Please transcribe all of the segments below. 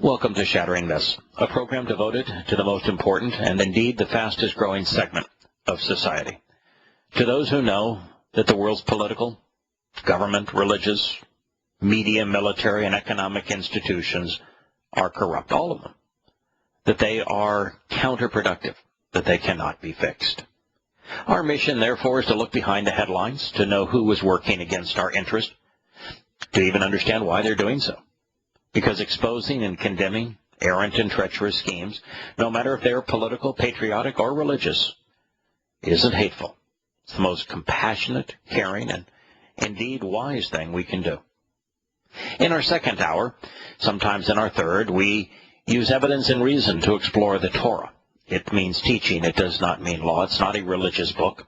Welcome to Shattering Myths, a program devoted to the most important and indeed the fastest growing segment of society. To those who know that the world's political, government, religious, media, military, and economic institutions are corrupt, all of them, that they are counterproductive, that they cannot be fixed. Our mission, therefore, is to look behind the headlines, to know who is working against our interest, to even understand why they're doing so. Because exposing and condemning errant and treacherous schemes, no matter if they're political, patriotic, or religious, isn't hateful. It's the most compassionate, caring, and indeed wise thing we can do. In our second hour, sometimes in our third, we use evidence and reason to explore the Torah. It means teaching. It does not mean law. It's not a religious book.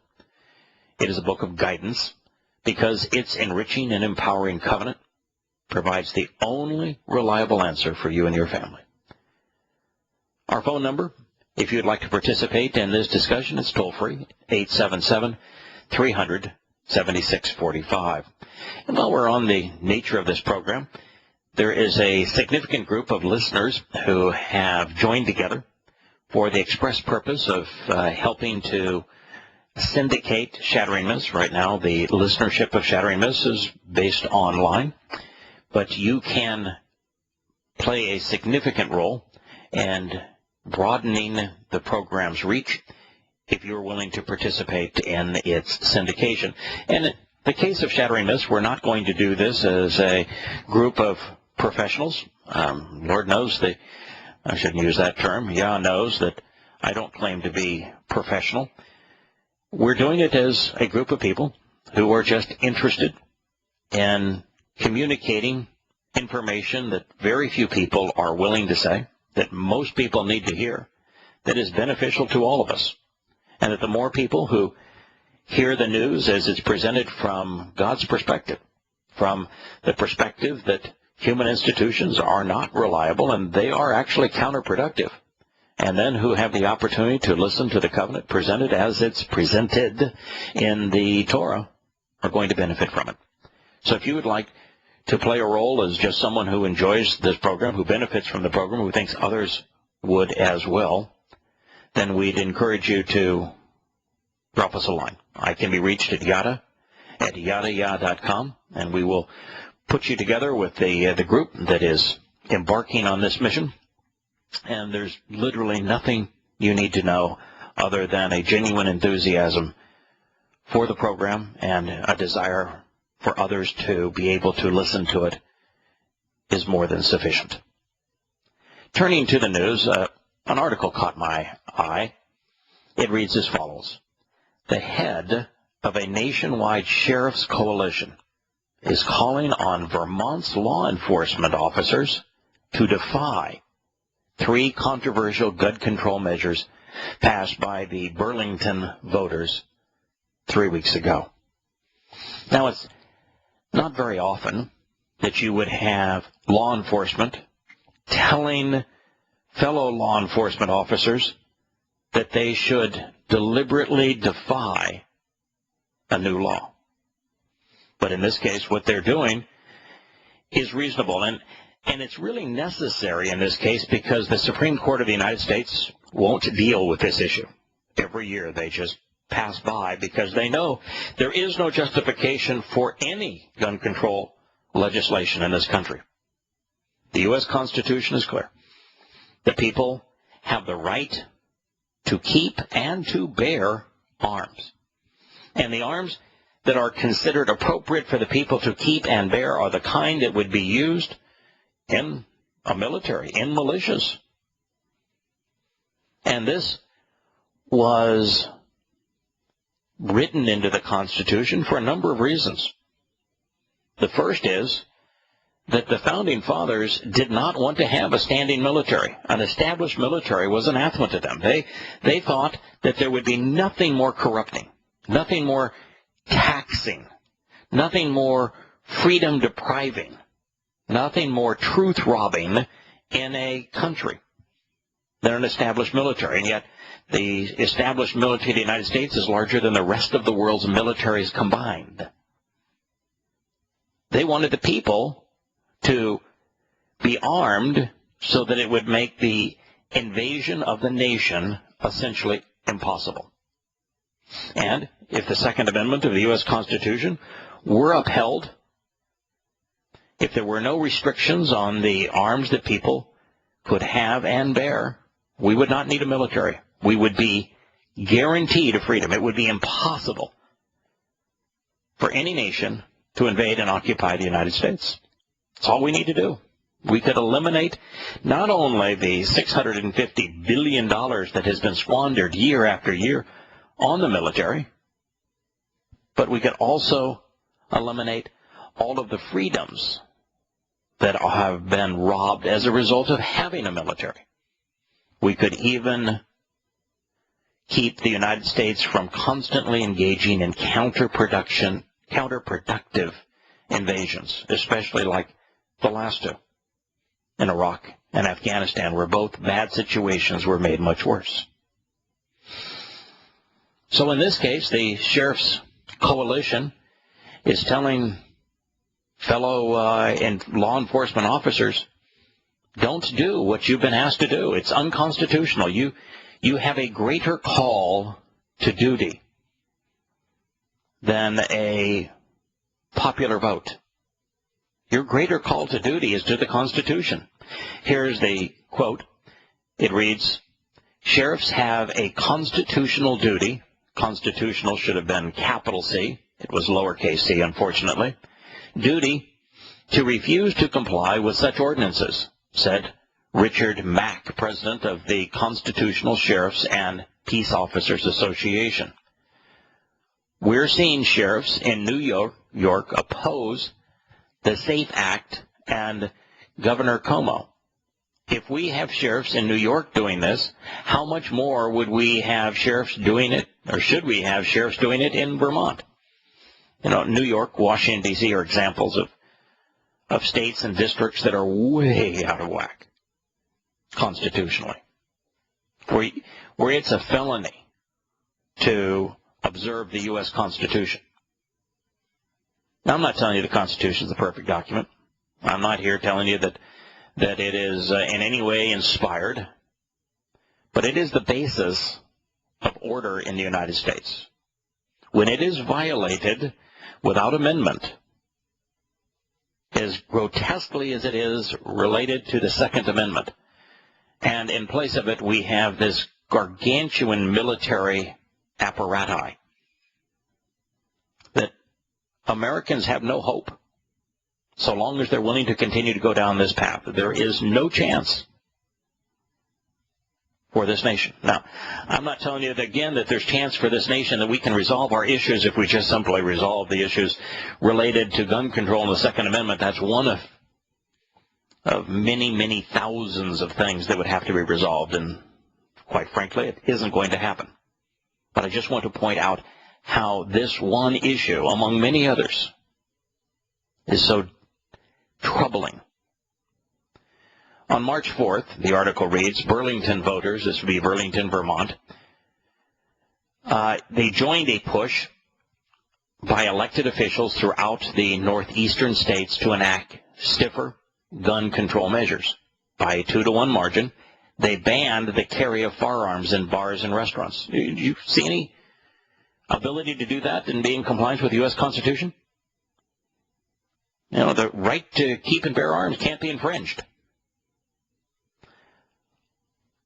It is a book of guidance because its enriching and empowering covenant provides the only reliable answer for you and your family. Our phone number, if you'd like to participate in this discussion, is toll-free, 877-300-7645. And while we're on the nature of this program, there is a significant group of listeners who have joined together for the express purpose of helping to syndicate Shattering Myths. Right now, the listenership of Shattering Myths is based online. But you can play a significant role in broadening the program's reach if you're willing to participate in its syndication. And in the case of Shattering Myths, we're not going to do this as a group of professionals. Lord knows I shouldn't use that term. Yah knows that I don't claim to be professional. We're doing it as a group of people who are just interested in communicating information that very few people are willing to say, that most people need to hear, that is beneficial to all of us. And that the more people who hear the news as it's presented from God's perspective, from the perspective that human institutions are not reliable and they are actually counterproductive, and then who have the opportunity to listen to the covenant presented as it's presented in the Torah, are going to benefit from it. So if you would like to play a role as just someone who enjoys this program, who benefits from the program, who thinks others would as well, then we'd encourage you to drop us a line. I can be reached at yada@yadayah.com, and we will put you together with the group that is embarking on this mission. And there's literally nothing you need to know other than a genuine enthusiasm for the program and a desire for others to be able to listen to it is more than sufficient. Turning to the news, an article caught my eye. It reads as follows. The head of a nationwide sheriff's coalition is calling on Vermont's law enforcement officers to defy 3 controversial gun control measures passed by the Burlington voters 3 weeks ago. Now, it's not very often that you would have law enforcement telling fellow law enforcement officers that they should deliberately defy a new law. But in this case, what they're doing is reasonable. And it's really necessary in this case because the Supreme Court of the United States won't deal with this issue. Every year they just pass by because they know there is no justification for any gun control legislation in this country. The U.S. Constitution is clear. The people have the right to keep and to bear arms. And the arms that are considered appropriate for the people to keep and bear are the kind that would be used in a military, in militias. And this was written into the Constitution for a number of reasons. The first is that the Founding Fathers did not want to have a standing military. An established military was anathema to them. They thought that there would be nothing more corrupting, nothing more taxing, nothing more freedom depriving, nothing more truth robbing in a country than an established military. And yet the established military of the United States is larger than the rest of the world's militaries combined. They wanted the people to be armed so that it would make the invasion of the nation essentially impossible. And if the Second Amendment of the U.S. Constitution were upheld, if there were no restrictions on the arms that people could have and bear, we would not need a military. We would be guaranteed of freedom. It would be impossible for any nation to invade and occupy the United States. That's all we need to do. We could eliminate not only the $650 billion that has been squandered year after year on the military, but we could also eliminate all of the freedoms that have been robbed as a result of having a military. We could even keep the United States from constantly engaging in counterproductive invasions, especially like the last two in Iraq and Afghanistan, where both bad situations were made much worse. So in this case, the sheriff's coalition is telling fellow law enforcement officers, don't do what you've been asked to do. It's unconstitutional. You have a greater call to duty than a popular vote. Your greater call to duty is to the Constitution. Here's the quote. It reads, sheriffs have a constitutional duty. Constitutional should have been capital C. It was lowercase c, unfortunately. Duty to refuse to comply with such ordinances, said Richard Mack, president of the Constitutional Sheriffs and Peace Officers Association. We're seeing sheriffs in New York oppose the SAFE Act and Governor Cuomo. If we have sheriffs in New York doing this, how much more would we have sheriffs doing it, or should we have sheriffs doing it in Vermont? You know, New York, Washington, D.C. are examples of states and districts that are way out of whack constitutionally, where it's a felony to observe the U.S. Constitution. Now, I'm not telling you the Constitution is the perfect document. I'm not here telling you that it is in any way inspired, but it is the basis of order in the United States. When it is violated without amendment, as grotesquely as it is related to the Second Amendment, and in place of it we have this gargantuan military apparatus, that Americans have no hope so long as they're willing to continue to go down this path. There is no chance for this nation. Now, I'm not telling you again that there's chance for this nation that we can resolve our issues if we just simply resolve the issues related to gun control and the Second Amendment. That's one of many, many thousands of things that would have to be resolved, and quite frankly, it isn't going to happen. But I just want to point out how this one issue, among many others, is so troubling. On March 4th, the article reads, Burlington voters, this would be Burlington, Vermont, they joined a push by elected officials throughout the northeastern states to enact stiffer gun control measures. By a 2-to-1 margin, they banned the carry of firearms in bars and restaurants. Do you see any ability to do that and be in compliance with the U.S. Constitution? You know, the right to keep and bear arms can't be infringed.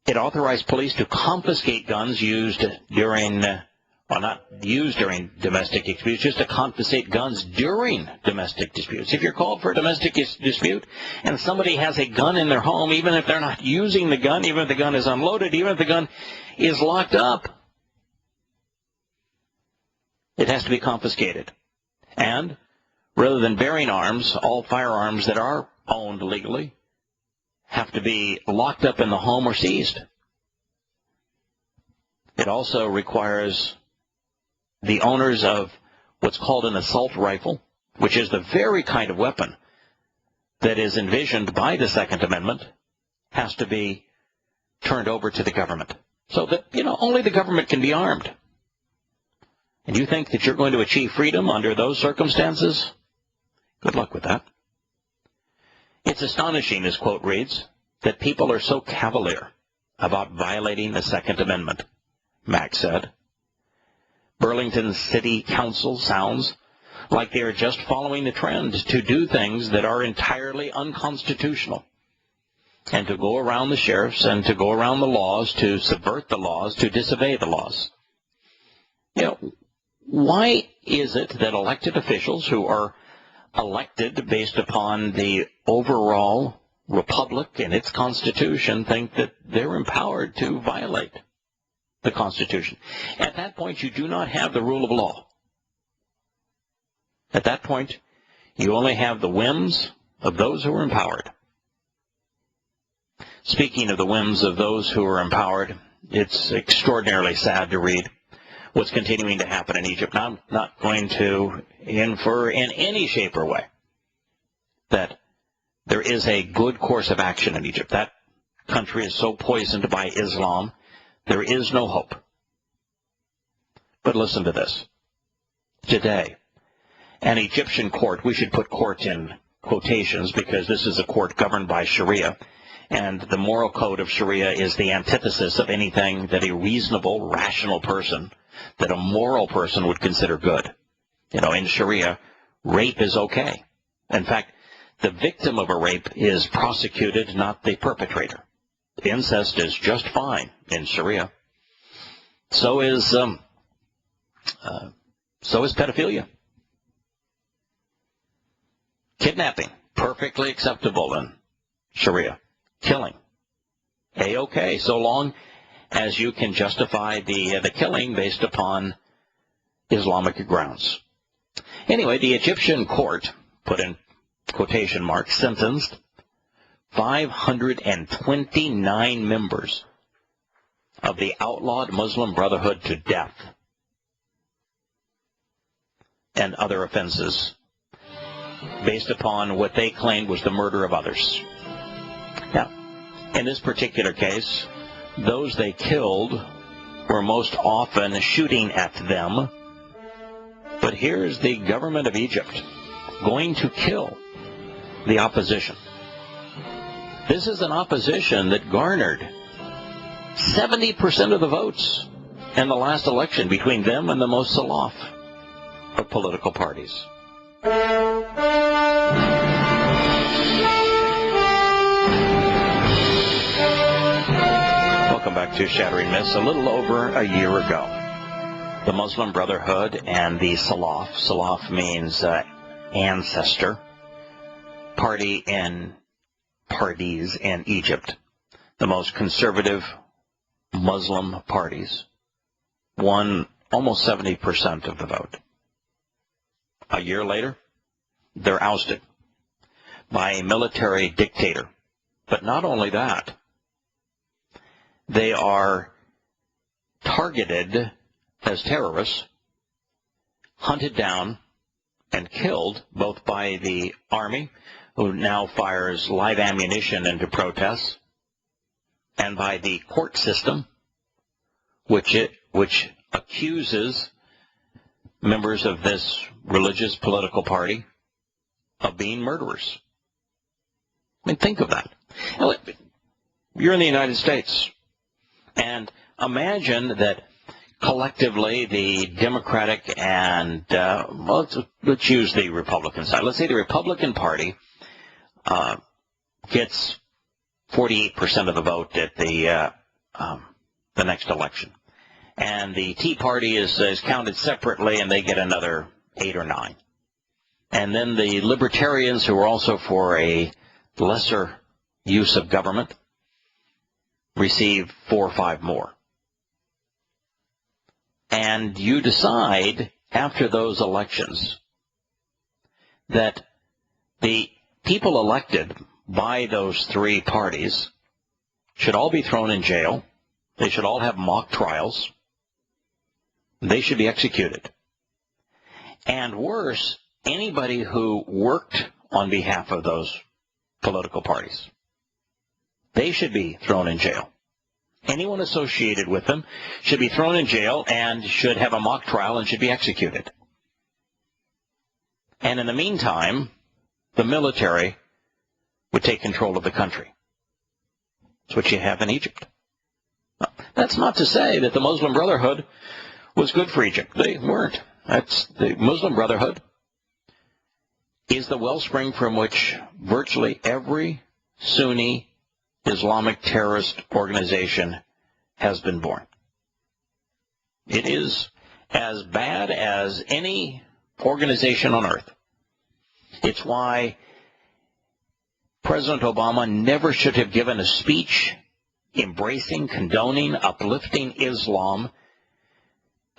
It authorized police to confiscate guns used during, well, not used during domestic disputes, just to confiscate guns during domestic disputes. If you're called for a domestic dispute and somebody has a gun in their home, even if they're not using the gun, even if the gun is unloaded, even if the gun is locked up, it has to be confiscated. And rather than bearing arms, all firearms that are owned legally have to be locked up in the home or seized. It also requires the owners of what's called an assault rifle, which is the very kind of weapon that is envisioned by the Second Amendment, has to be turned over to the government. So that, you know, only the government can be armed. And you think that you're going to achieve freedom under those circumstances? Good luck with that. It's astonishing, this quote reads, that people are so cavalier about violating the Second Amendment, Mack said. Burlington City Council sounds like they are just following the trend to do things that are entirely unconstitutional and to go around the sheriffs and to go around the laws, to subvert the laws, to disobey the laws. You know, why is it that elected officials who are elected based upon the overall republic and its constitution think that they're empowered to violate the Constitution? At that point, you do not have the rule of law. At that point, you only have the whims of those who are empowered. Speaking of the whims of those who are empowered, it's extraordinarily sad to read what's continuing to happen in Egypt. Now, I'm not going to infer in any shape or way that there is a good course of action in Egypt. That country is so poisoned by Islam, there is no hope. But listen to this. Today, an Egyptian court, we should put court in quotations because this is a court governed by Sharia, and the moral code of Sharia is the antithesis of anything that a reasonable, rational person, that a moral person would consider good. You know, in Sharia, rape is okay. In fact, the victim of a rape is prosecuted, not the perpetrator. Incest is just fine in Sharia. So is pedophilia. Kidnapping, perfectly acceptable in Sharia. Killing, A-okay, so long as you can justify the killing based upon Islamic grounds. Anyway, the Egyptian court, put in quotation marks, sentenced 529 members of the outlawed Muslim Brotherhood to death and other offenses based upon what they claimed was the murder of others. Now, in this particular case, those they killed were most often shooting at them. But here's the government of Egypt going to kill the opposition. This is an opposition that garnered 70% of the votes in the last election between them and the most salaf of political parties. Welcome back to Shattering Myths. A little over a year ago, the Muslim Brotherhood and the Salaf means ancestor, parties in Egypt, the most conservative Muslim parties, won almost 70% of the vote. A year later, they're ousted by a military dictator. But not only that, they are targeted as terrorists, hunted down and killed both by the army, who now fires live ammunition into protests, and by the court system, which accuses members of this religious political party of being murderers. I mean, think of that. You're in the United States. And imagine that collectively the Democratic and, let's use the Republican side. Let's say the Republican Party gets 48% of the vote at the next election. And the Tea Party is counted separately, and they get another 8 or 9. And then the Libertarians, who are also for a lesser use of government, receive 4 or 5 more. And you decide after those elections that the people elected by those 3 parties should all be thrown in jail. They should all have mock trials. They should be executed. And worse, anybody who worked on behalf of those political parties, they should be thrown in jail. Anyone associated with them should be thrown in jail and should have a mock trial and should be executed. And in the meantime, the military would take control of the country. It's what you have in Egypt. Now, that's not to say that the Muslim Brotherhood was good for Egypt. They weren't. The Muslim Brotherhood is the wellspring from which virtually every Sunni Islamic terrorist organization has been born. It is as bad as any organization on earth. It's why President Obama never should have given a speech embracing, condoning, uplifting Islam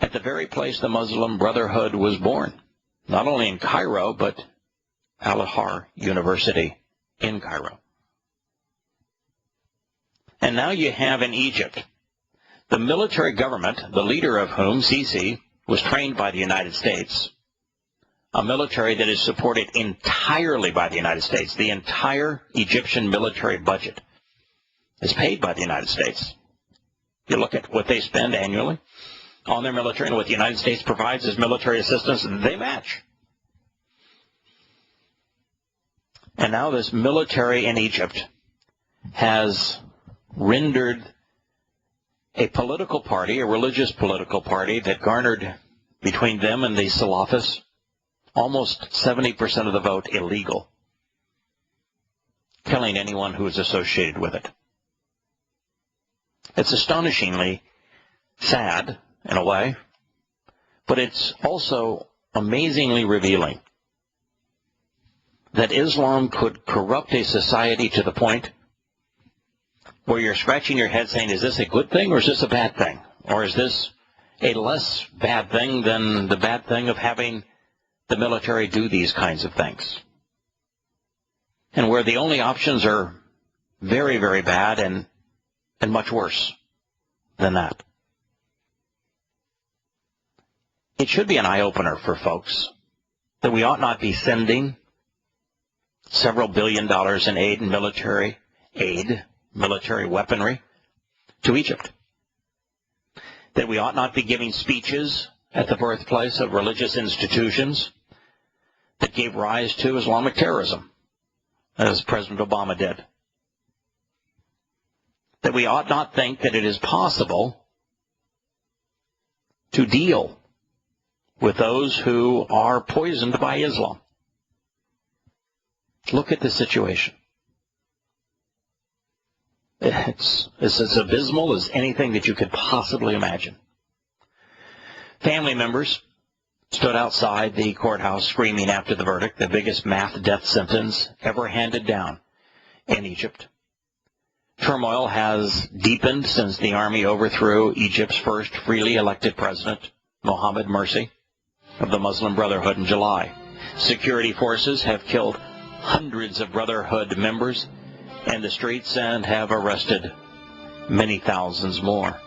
at the very place the Muslim Brotherhood was born, not only in Cairo, but Al-Azhar University in Cairo. And now you have in Egypt the military government, the leader of whom, Sisi, was trained by the United States, a military that is supported entirely by the United States. The entire Egyptian military budget is paid by the United States. You look at what they spend annually on their military and what the United States provides as military assistance, they match. And now this military in Egypt has rendered a political party, a religious political party that garnered between them and the Salafists almost 70% of the vote illegal, killing anyone who is associated with it. It's astonishingly sad in a way, but it's also amazingly revealing that Islam could corrupt a society to the point where you're scratching your head saying, is this a good thing or is this a bad thing? Or is this a less bad thing than the bad thing of having the military do these kinds of things? And where the only options are very, very bad and much worse than that. It should be an eye-opener for folks that we ought not be sending several $billion in aid and military weaponry to Egypt. That we ought not be giving speeches at the birthplace of religious institutions that gave rise to Islamic terrorism, as President Obama did. That we ought not think that it is possible to deal with those who are poisoned by Islam. Look at the situation. It's as abysmal as anything that you could possibly imagine. Family members stood outside the courthouse screaming after the verdict, the biggest mass death sentence ever handed down in Egypt. Turmoil has deepened since the army overthrew Egypt's first freely elected president, Mohammed Morsi, of the Muslim Brotherhood in July. Security forces have killed hundreds of Brotherhood members in the streets and have arrested many thousands more,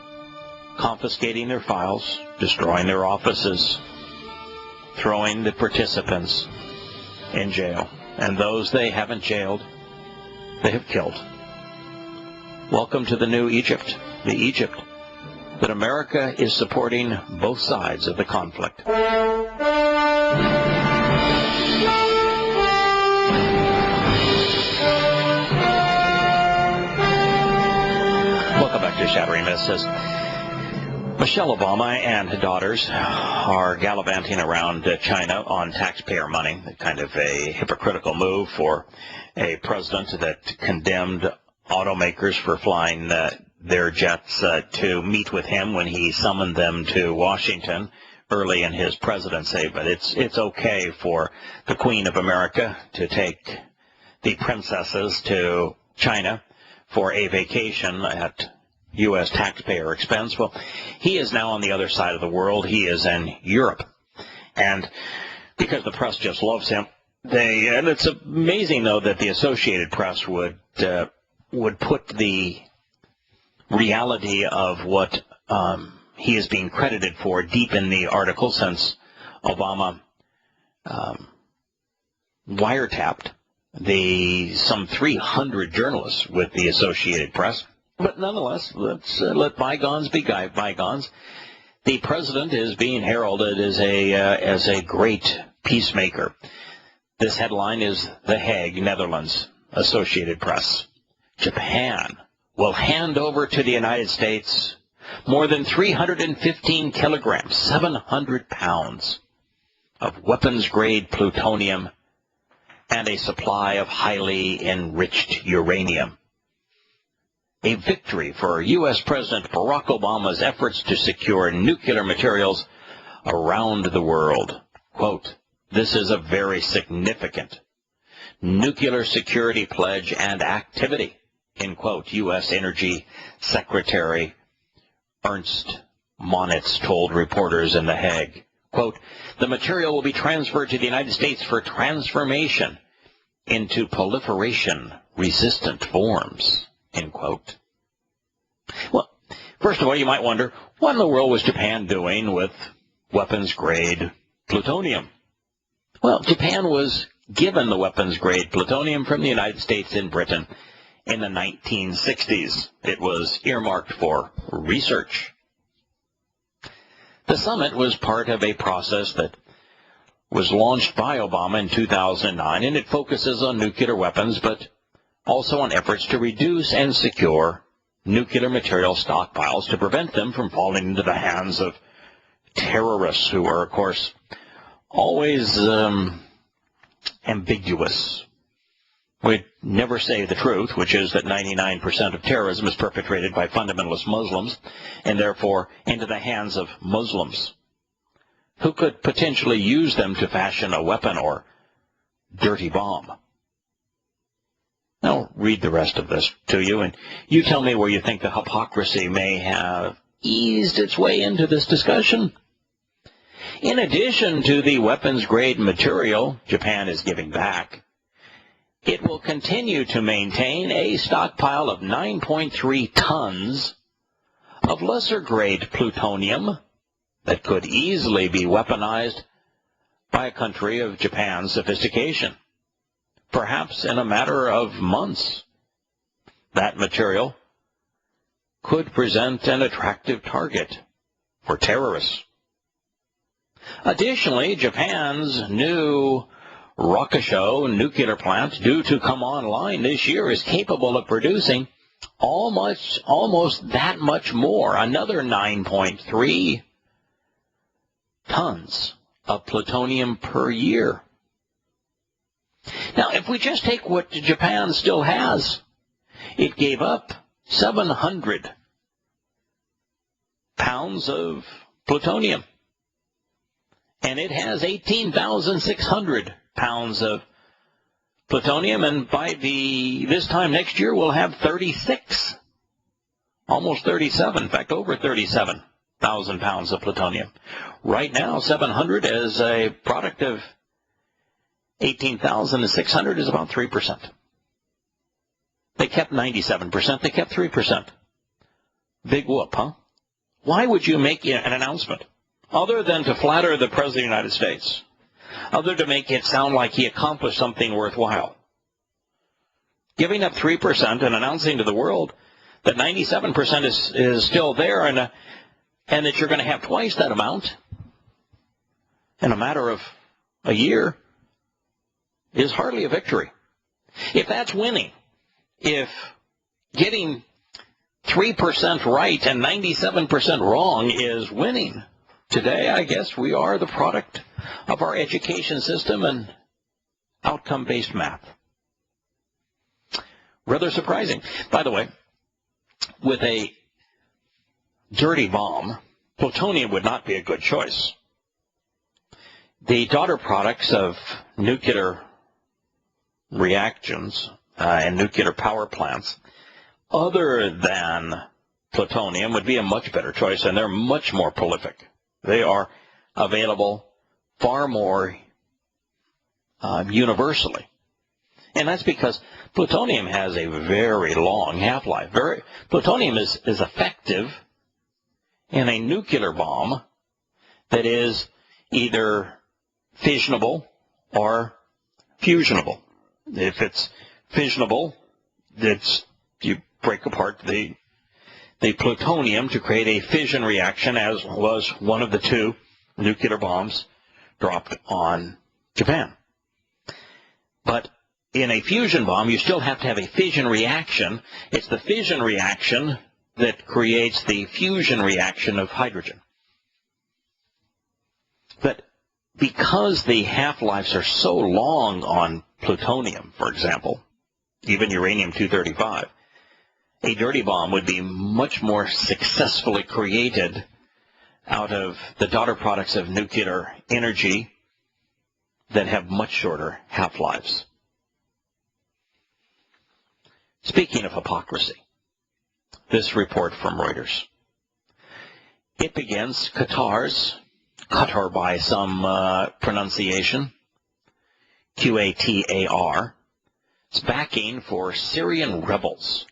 confiscating their files, destroying their offices, throwing the participants in jail. And those they haven't jailed, they have killed. Welcome to the new Egypt, the Egypt that America is supporting both sides of the conflict. Welcome back to Shattering Myths. Michelle Obama and her daughters are gallivanting around China on taxpayer money, kind of a hypocritical move for a president that condemned automakers for flying their jets to meet with him when he summoned them to Washington early in his presidency. But it's okay for the Queen of America to take the princesses to China for a vacation at U.S. taxpayer expense. Well, he is now on the other side of the world. He is in Europe. And because the press just loves him, and it's amazing, though, that the Associated Press would put the reality of what he is being credited for deep in the article, since Obama wiretapped some 300 journalists with the Associated Press. But nonetheless, let's let bygones be bygones. The president is being heralded as a great peacemaker. This headline is The Hague, Netherlands, Associated Press. Japan will hand over to the United States more than 315 kilograms, 700 pounds, of weapons-grade plutonium and a supply of highly enriched uranium. A victory for U.S. President Barack Obama's efforts to secure nuclear materials around the world. Quote, "This is a very significant nuclear security pledge and activity," end quote, U.S. Energy Secretary Ernst Moniz told reporters in The Hague. Quote, "The material will be transferred to the United States for transformation into proliferation-resistant forms," end quote. Well, first of all, you might wonder, what in the world was Japan doing with weapons-grade plutonium? Well, Japan was given the weapons-grade plutonium from the United States and Britain in the 1960s. It was earmarked for research. The summit was part of a process that was launched by Obama in 2009, and it focuses on nuclear weapons, but also on efforts to reduce and secure nuclear material stockpiles to prevent them from falling into the hands of terrorists who are, of course, always ambiguous. We never say the truth, which is that 99% of terrorism is perpetrated by fundamentalist Muslims, and therefore into the hands of Muslims, who could potentially use them to fashion a weapon or dirty bomb. Now, read the rest of this to you, and you tell me where you think the hypocrisy may have eased its way into this discussion. In addition to the weapons-grade material Japan is giving back, it will continue to maintain a stockpile of 9.3 tons of lesser-grade plutonium that could easily be weaponized by a country of Japan's sophistication, perhaps in a matter of months. That material could present an attractive target for terrorists. Additionally, Japan's new Rokusho nuclear plant, due to come online this year, is capable of producing almost that much more, another 9.3 tons of plutonium per year. Now, if we just take what Japan still has, it gave up 700 pounds of plutonium, and it has 18,600 pounds of plutonium, and by this time next year we'll have 36, almost 37, in fact over 37,000 pounds of plutonium. Right now, 700 as a product of 18,600 is about 3%. They kept 97%, they kept 3%. Big whoop, huh? Why would you make an announcement other than to flatter the President of the United States, other to make it sound like he accomplished something worthwhile? Giving up 3% and announcing to the world that 97% is still there, and that you're going to have twice that amount in a matter of a year is hardly a victory. If that's winning, if getting 3% right and 97% wrong is winning, today I guess we are the product of our education system and outcome-based math. Rather surprising. By the way, with a dirty bomb, plutonium would not be a good choice. The daughter products of nuclear reactions and nuclear power plants, other than plutonium, would be a much better choice, and they're much more prolific. They are available far more universally. And that's because plutonium has a very long half-life. Plutonium is effective in a nuclear bomb that is either fissionable or fusionable. If it's fissionable, you break apart the plutonium to create a fission reaction, as was one of the two nuclear bombs dropped on Japan. But in a fusion bomb, you still have to have a fission reaction. It's the fission reaction that creates the fusion reaction of hydrogen. But because the half-lives are so long on plutonium, for example, even uranium-235, a dirty bomb would be much more successfully created out of the daughter products of nuclear energy that have much shorter half-lives. Speaking of hypocrisy, this report from Reuters. It begins, Qatar by some pronunciation, Qatar, its backing for Syrian rebels,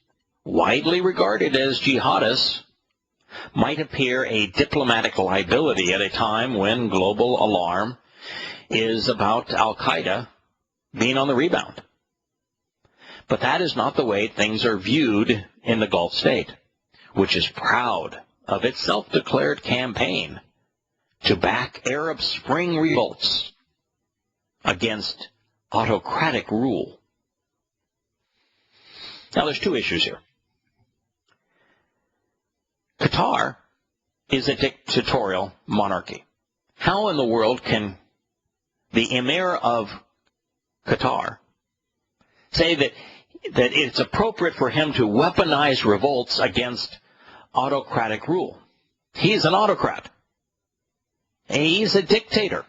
widely regarded as jihadists, might appear a diplomatic liability at a time when global alarm is about al-Qaeda being on the rebound. But that is not the way things are viewed in the Gulf state, which is proud of its self-declared campaign to back Arab Spring revolts against autocratic rule. Now, there's two issues here. Qatar is a dictatorial monarchy. How in the world can the Emir of Qatar say that it's appropriate for him to weaponize revolts against autocratic rule? He's an autocrat. He's a dictator.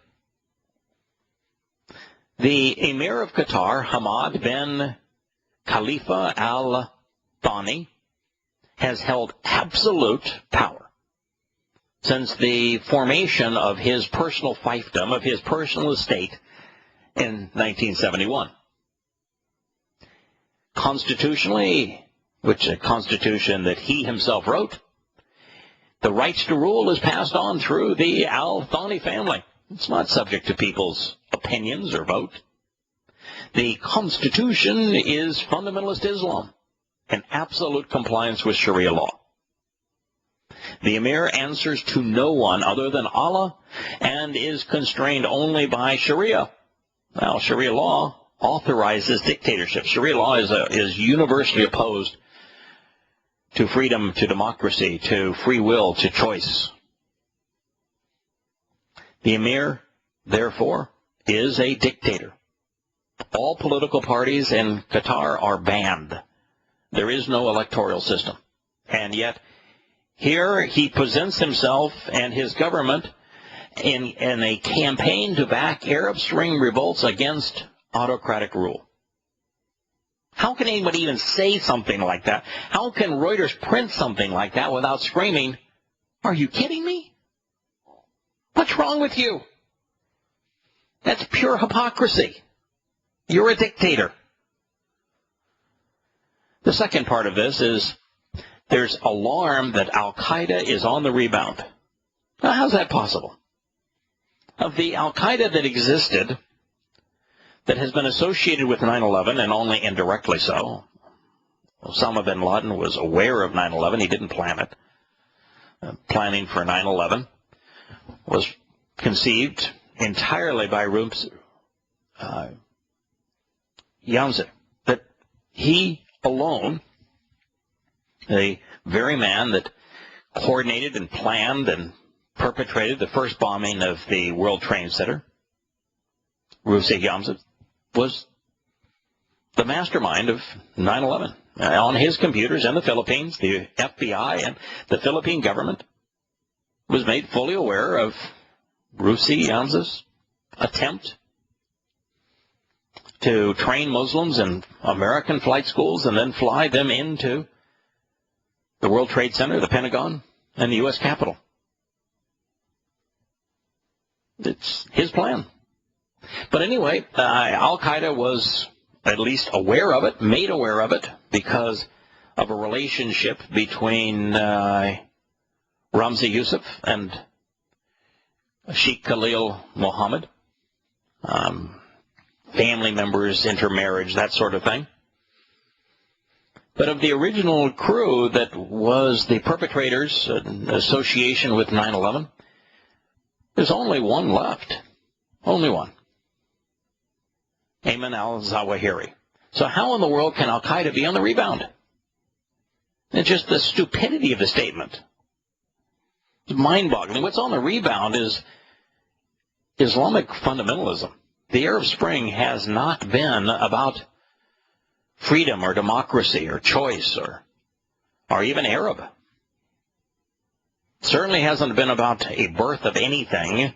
The Emir of Qatar, Hamad bin Khalifa al-Thani, has held absolute power since the formation of his personal fiefdom, of his personal estate, in 1971. Constitutionally, which is a constitution that he himself wrote, the rights to rule is passed on through the al-Thani family. It's not subject to people's opinions or vote. The Constitution is fundamentalist Islam in absolute compliance with Sharia law. The Emir answers to no one other than Allah and is constrained only by Sharia. Now, Sharia law authorizes dictatorship. Sharia law is universally opposed to freedom, to democracy, to free will, to choice. The Emir, therefore, is a dictator. All political parties in Qatar are banned. There is no electoral system. And yet, here he presents himself and his government in a campaign to back Arab Spring revolts against autocratic rule. How can anybody even say something like that? How can Reuters print something like that without screaming, "Are you kidding me? What's wrong with you?" That's pure hypocrisy. You're a dictator. The second part of this is there's alarm that al-Qaeda is on the rebound. Now, how's that possible? Of the al-Qaeda that existed, that has been associated with 9/11 and only indirectly so. Osama bin Laden was aware of 9/11. He didn't plan it. Planning for 9/11 was conceived entirely by Yamza. That he alone, the very man that coordinated and planned and perpetrated the first bombing of the World Trade Center, Rusik Yamza, was the mastermind of 9/11. On his computers in the Philippines, the FBI and the Philippine government was made fully aware of Rusik Yamza's attempt to train Muslims in American flight schools and then fly them into the World Trade Center, the Pentagon, and the U.S. Capitol. It's his plan. But anyway, al-Qaeda was at least aware of it, made aware of it, because of a relationship between Ramzi Youssef and Sheikh Khalil Mohammed. Family members, intermarriage, that sort of thing. But of the original crew that was the perpetrators in association with 9/11, there's only one left. Only one. Ayman al-Zawahiri. So how in the world can al-Qaeda be on the rebound? It's just the stupidity of the statement. It's mind-boggling. What's on the rebound is Islamic fundamentalism. The Arab Spring has not been about freedom or democracy or choice or even Arab. It certainly hasn't been about a birth of anything.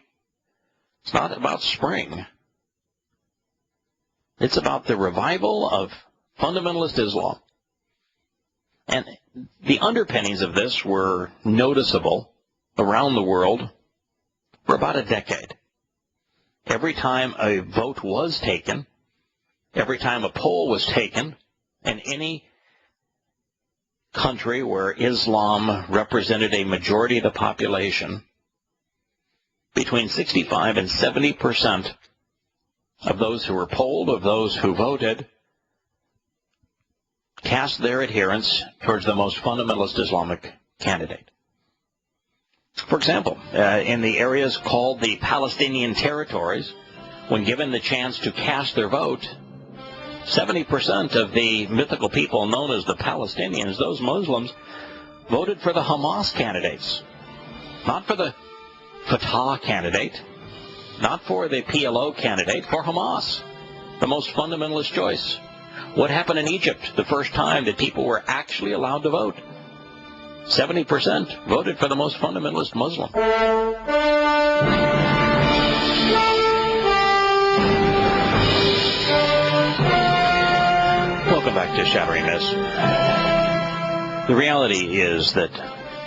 It's not about spring. It's about the revival of fundamentalist Islam. And the underpinnings of this were noticeable around the world for about a decade. Every time a vote was taken, every time a poll was taken, in any country where Islam represented a majority of the population, between 65 and 70% of those who were polled, of those who voted, cast their adherence towards the most fundamentalist Islamic candidate. For example, in the areas called the Palestinian territories, when given the chance to cast their vote, 70% of the mythical people known as the Palestinians, those Muslims, voted for the Hamas candidates, not for the Fatah candidate, not for the PLO candidate, for Hamas, the most fundamentalist choice. What happened in Egypt the first time that people were actually allowed to vote? 70% voted for the most fundamentalist Muslim. Welcome back to Shattering Myths. The reality is that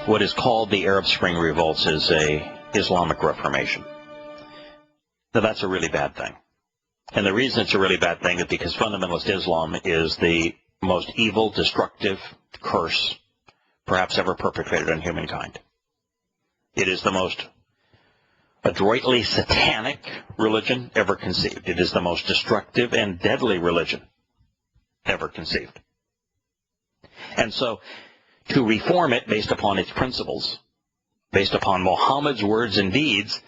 what is called the Arab Spring revolts is a Islamic Reformation. Now, that's a really bad thing. And the reason it's a really bad thing is because fundamentalist Islam is the most evil, destructive curse perhaps ever perpetrated on humankind. It is the most adroitly satanic religion ever conceived. It is the most destructive and deadly religion ever conceived. And so, to reform it based upon its principles, based upon Muhammad's words and deeds,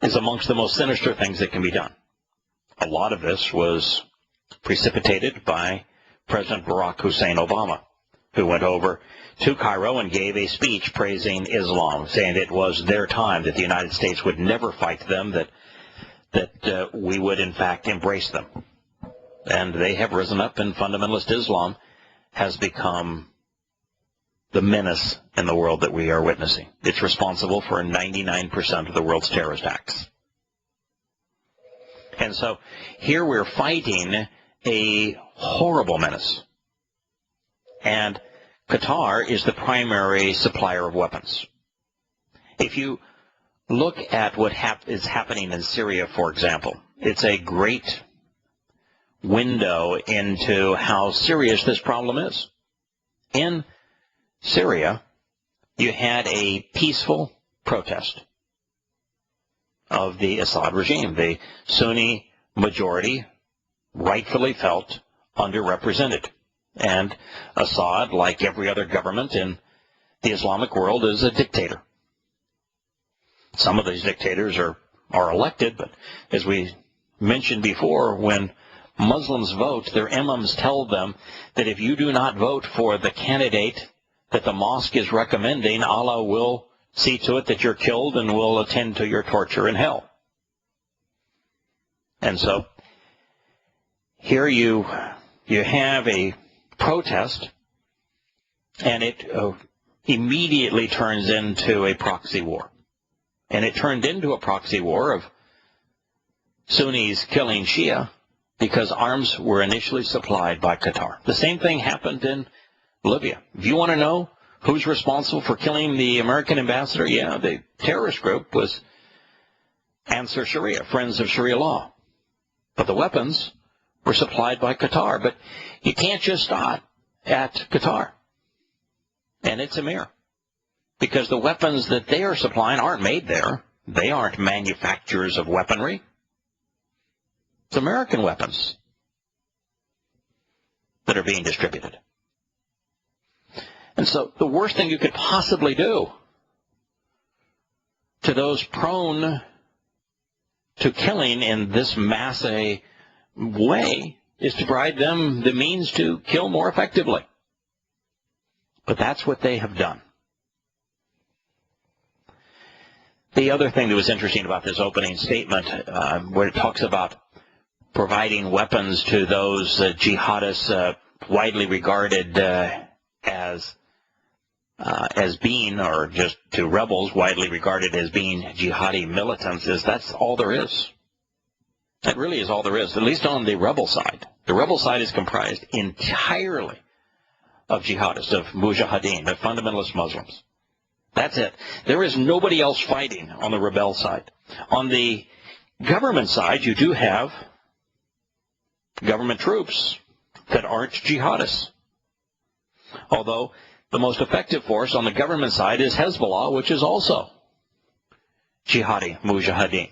is amongst the most sinister things that can be done. A lot of this was precipitated by President Barack Hussein Obama, who went over to Cairo and gave a speech praising Islam, saying it was their time, that the United States would never fight them, that we would in fact embrace them. And they have risen up, and fundamentalist Islam has become the menace in the world that we are witnessing. It's responsible for 99% of the world's terrorist acts. And so here we're fighting a horrible menace. And Qatar is the primary supplier of weapons. If you look at what is happening in Syria, for example, it's a great window into how serious this problem is. In Syria, you had a peaceful protest of the Assad regime. The Sunni majority rightfully felt underrepresented. And Assad, like every other government in the Islamic world, is a dictator. Some of these dictators are elected, but as we mentioned before, when Muslims vote, their imams tell them that if you do not vote for the candidate that the mosque is recommending, Allah will see to it that you're killed and will attend to your torture in hell. And so here you have a protest, and it immediately turns into a proxy war. And it turned into a proxy war of Sunnis killing Shia because arms were initially supplied by Qatar. The same thing happened in Libya. If you want to know who's responsible for killing the American ambassador, yeah, the terrorist group was Ansar Sharia, Friends of Sharia Law. But the weapons were supplied by Qatar. But you can't just stop at Qatar and its emir, because the weapons that they are supplying aren't made there. They aren't manufacturers of weaponry. It's American weapons that are being distributed. And so the worst thing you could possibly do to those prone to killing in this mass way is to provide them the means to kill more effectively. But that's what they have done. The other thing that was interesting about this opening statement, where it talks about providing weapons to those jihadists widely regarded as being, or just to rebels widely regarded as being jihadi militants, is that's all there is. That really is all there is, at least on the rebel side. The rebel side is comprised entirely of jihadists, of mujahideen, of fundamentalist Muslims. That's it. There is nobody else fighting on the rebel side. On the government side, you do have government troops that aren't jihadists. Although the most effective force on the government side is Hezbollah, which is also jihadi, mujahideen.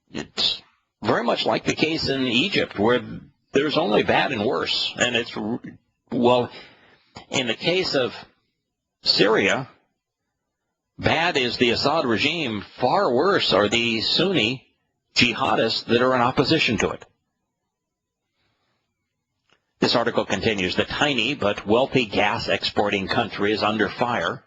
It's very much like the case in Egypt, where there's only bad and worse. And it's, well, in the case of Syria, bad is the Assad regime. Far worse are the Sunni jihadists that are in opposition to it. This article continues, the tiny but wealthy gas exporting country is under fire,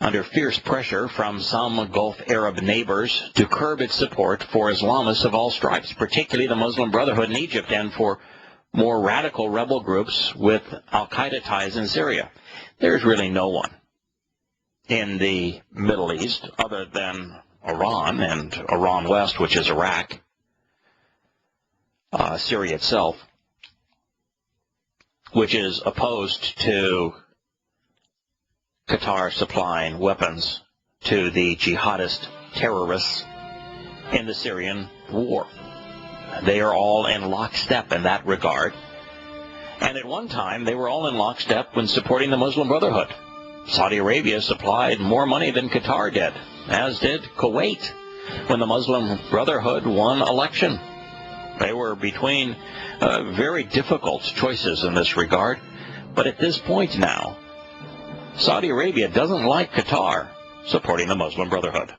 under fierce pressure from some Gulf Arab neighbors to curb its support for Islamists of all stripes, particularly the Muslim Brotherhood in Egypt, and for more radical rebel groups with al-Qaeda ties in Syria. There's really no one in the Middle East other than Iran and Iran West, which is Iraq, Syria itself, which is opposed to Qatar supplying weapons to the jihadist terrorists in the Syrian war. They are all in lockstep in that regard. And at one time, they were all in lockstep when supporting the Muslim Brotherhood. Saudi Arabia supplied more money than Qatar did, as did Kuwait, when the Muslim Brotherhood won election. They were between very difficult choices in this regard. But at this point now, Saudi Arabia doesn't like Qatar supporting the Muslim Brotherhood.